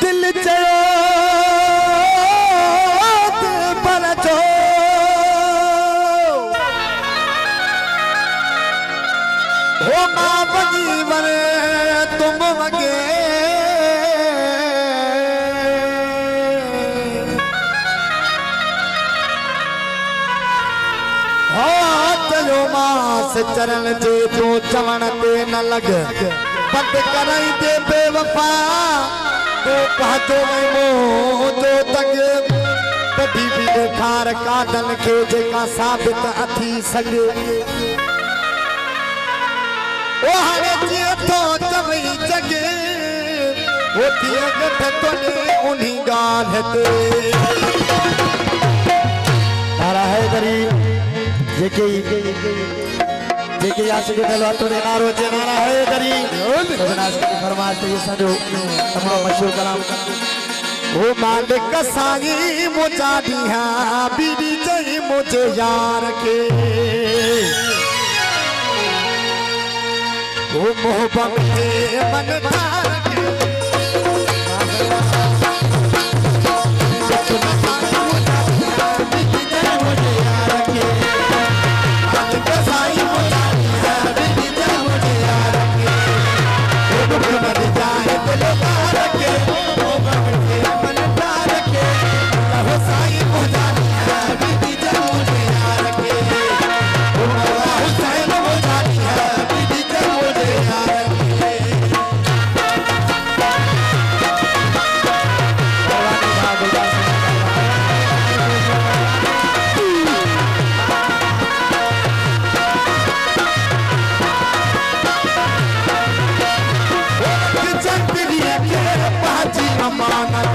दिल चयो पर जो हो मां बनी वरे तुम वगे चरण जे तू चवण ते न लग बंद कराई दे बेवफा तू पातो मो तो तक कभी भी ॾेखार कादन के जेका साबित अथी सके ओ हाणे जीअं तो चवई जगे वो तीअं गठ तोने उन्ही ॻाल्हि ते तारा है गरीब जेके याद के दिलवा तो नारो जे नारा है गरीब विनाश की फरमाइश ये सजो तमरो मशहूर कलाम ओ मालिक साईं मुझा दिया बीबी जई मुझे यार के ओ मोहब्बत के मन धार के Mama